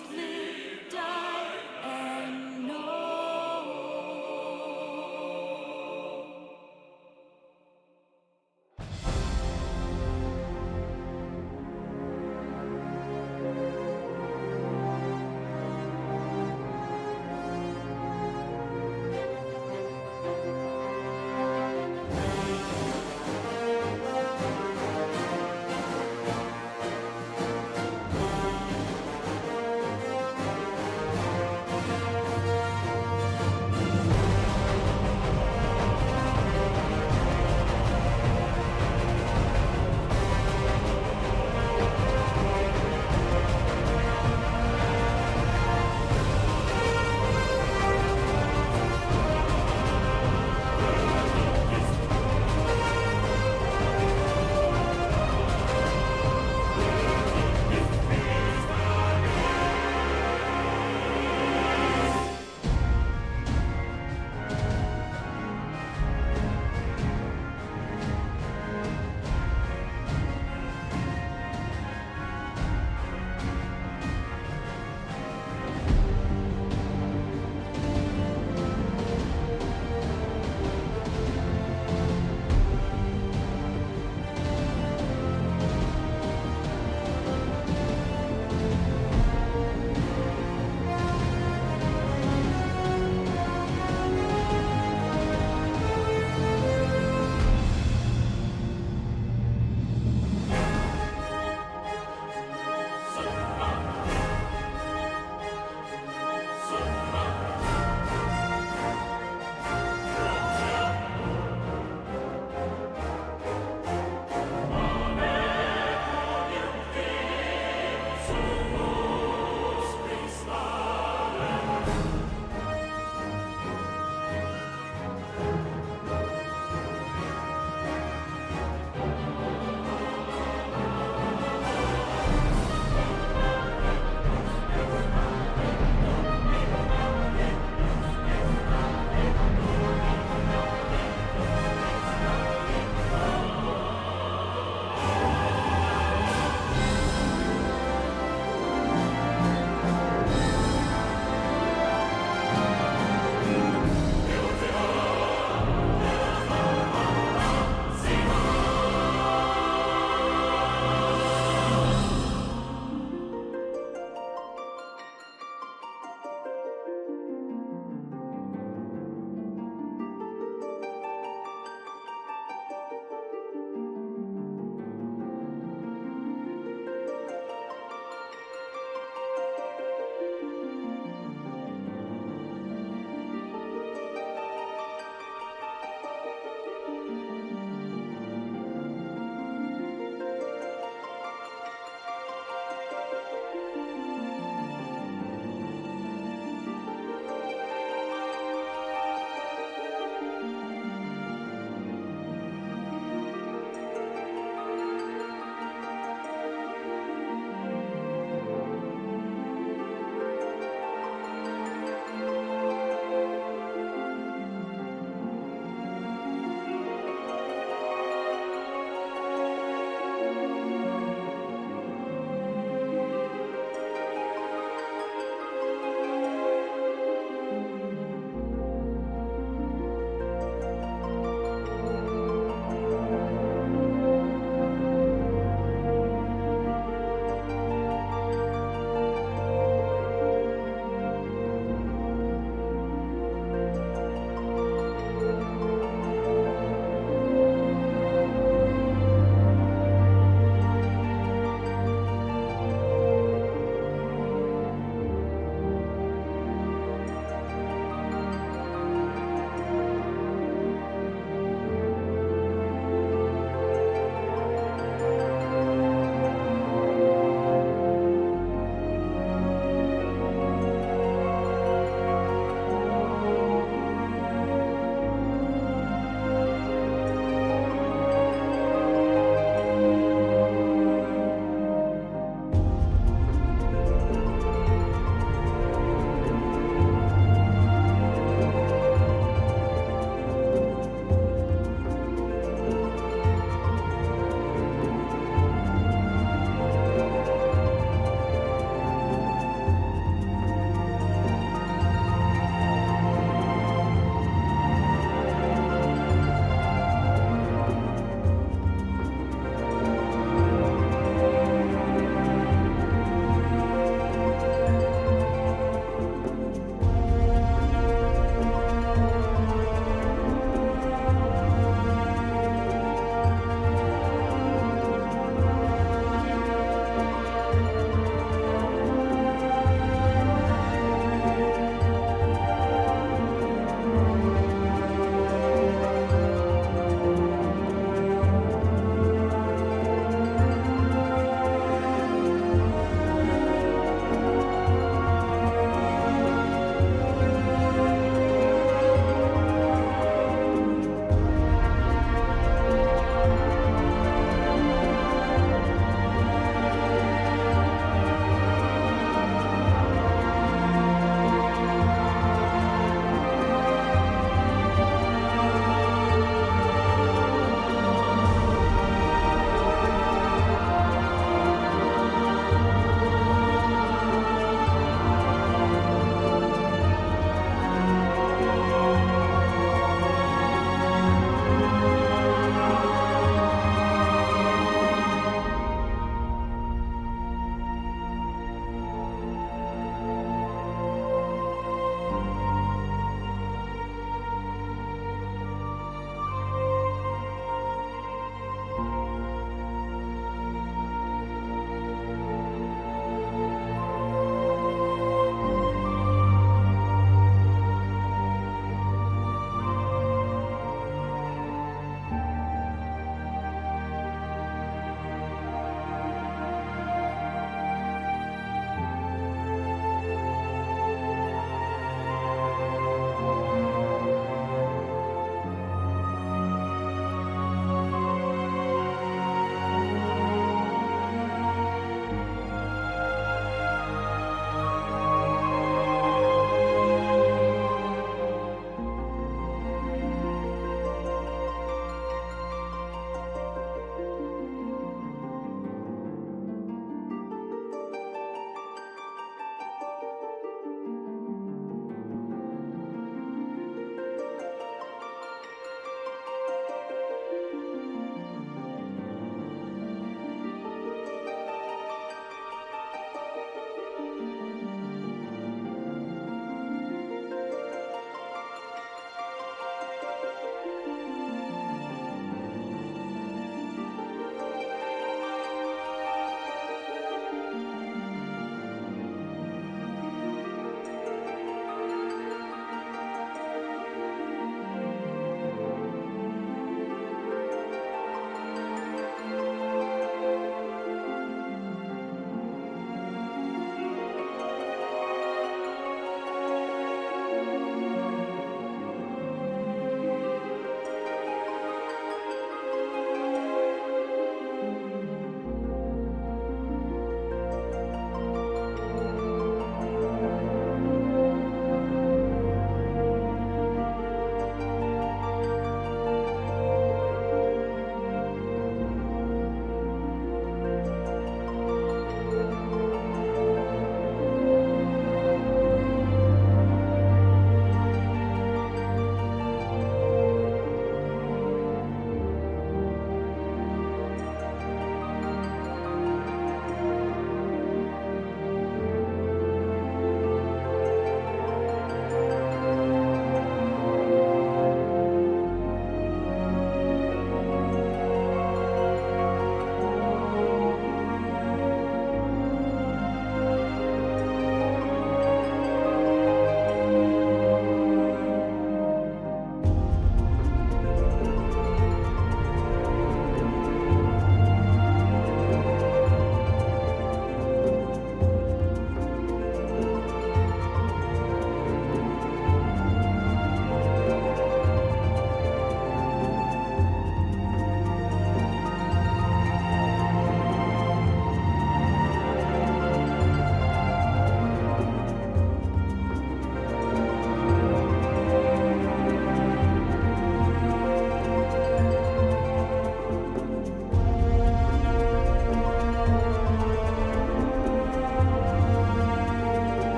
Speaker 18: must live, die, and know.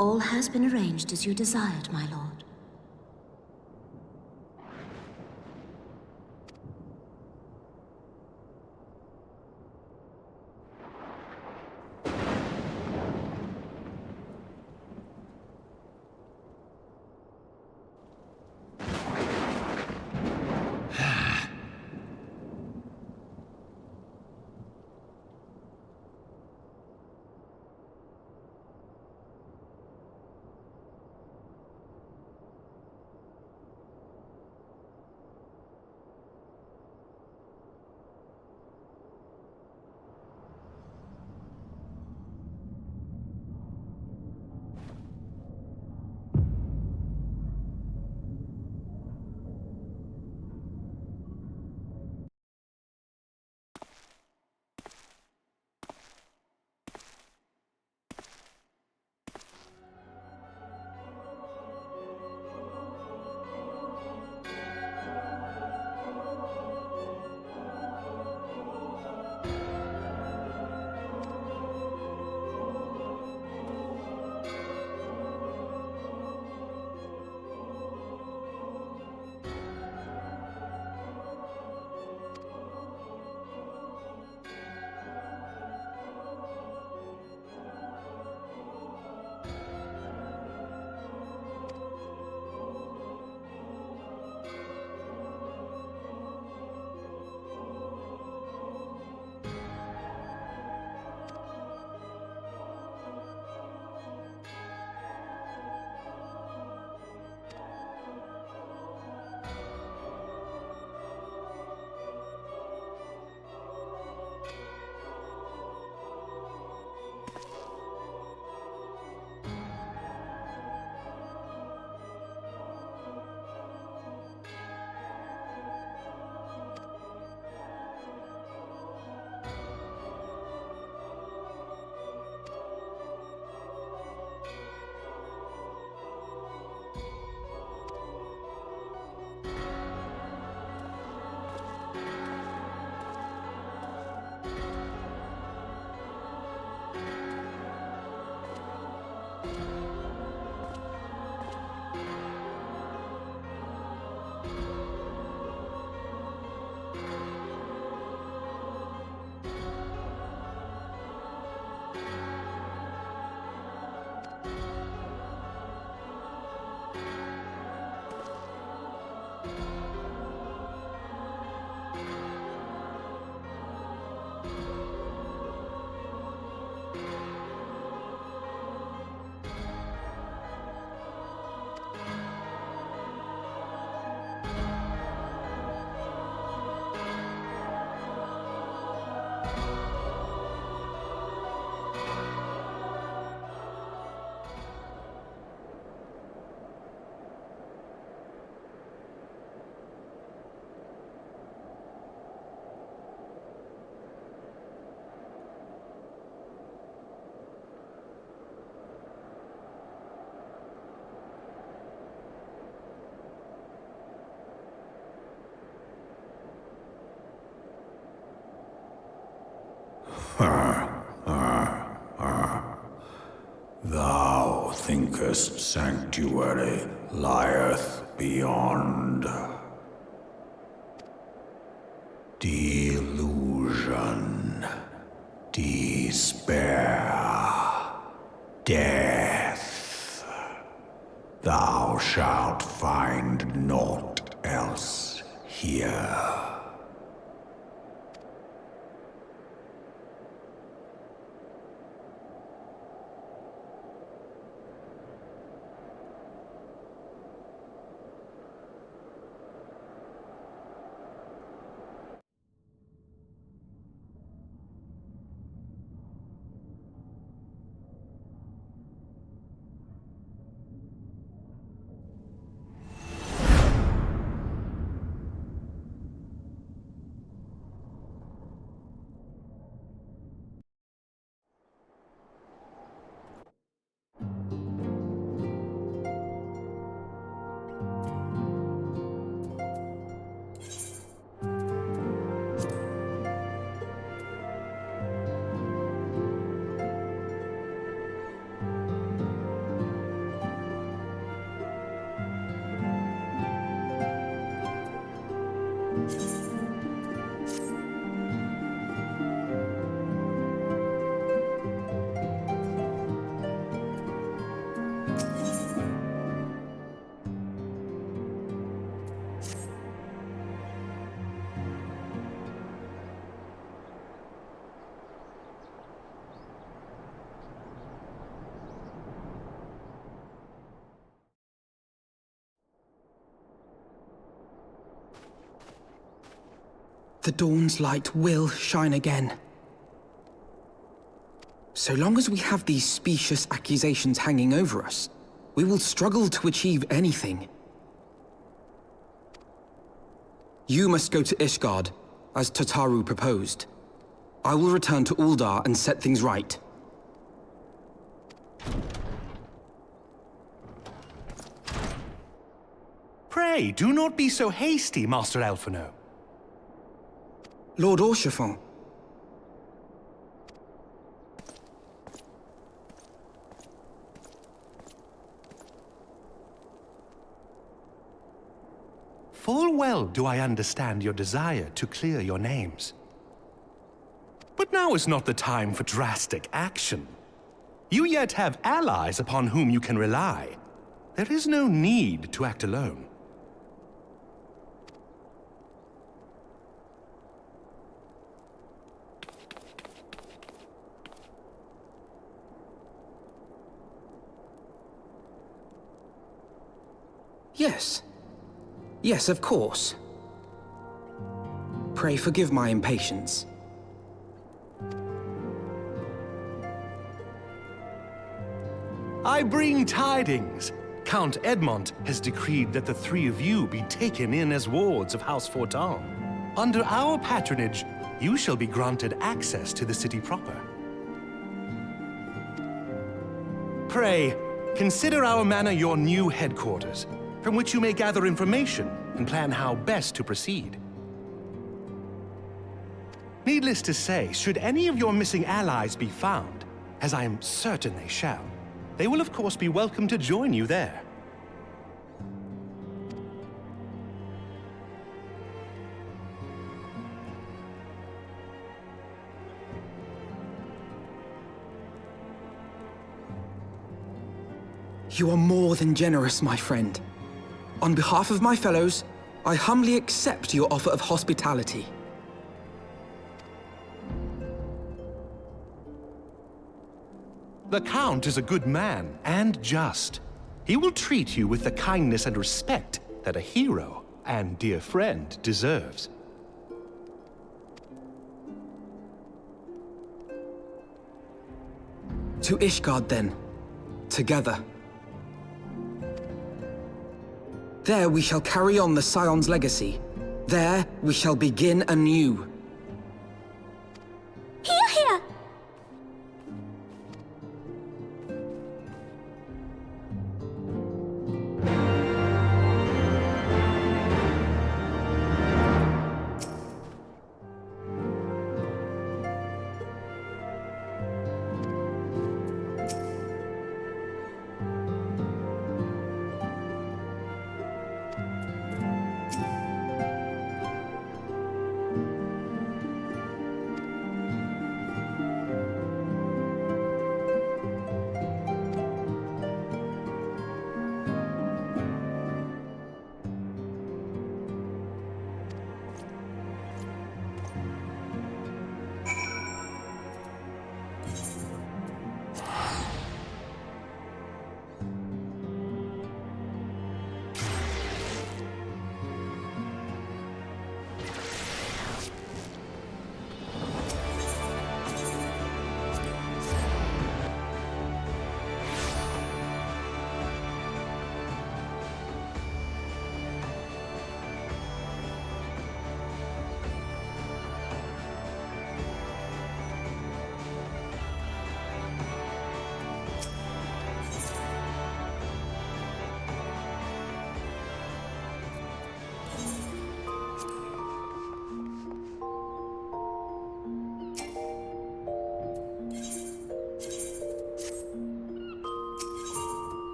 Speaker 2: All has been arranged as you desired, my lord.
Speaker 7: Thou thinkest sanctuary lieth beyond. Delusion, despair, death. Thou shalt find naught else here.
Speaker 11: The dawn's light will shine again. So long as we have these specious accusations hanging over us, we will struggle to achieve anything. You must go to Ishgard, as Tataru proposed. I will return to Uldar and set things right.
Speaker 10: Pray, do not be so hasty, Master Alphinaud.
Speaker 11: Lord Orchefort.
Speaker 10: Full well do I understand your desire to clear your names. But now is not the time for drastic action. You yet have allies upon whom you can rely. There is no need to act alone.
Speaker 11: Yes. Yes, of course. Pray forgive my impatience.
Speaker 10: I bring tidings. Count Edmond has decreed that the three of you be taken in as wards of House Fortin. Under our patronage, you shall be granted access to the city proper. Pray, consider our manor your new headquarters, from which you may gather information and plan how best to proceed. Needless to say, should any of your missing allies be found, as I am certain they shall, they will of course be welcome to join you there.
Speaker 11: You are more than generous, my friend. On behalf of my fellows, I humbly accept your offer of hospitality.
Speaker 10: The Count is a good man and just. He will treat you with the kindness and respect that a hero and dear friend deserves.
Speaker 11: To Ishgard, then. Together. There we shall carry on the Scion's legacy. There we shall begin anew.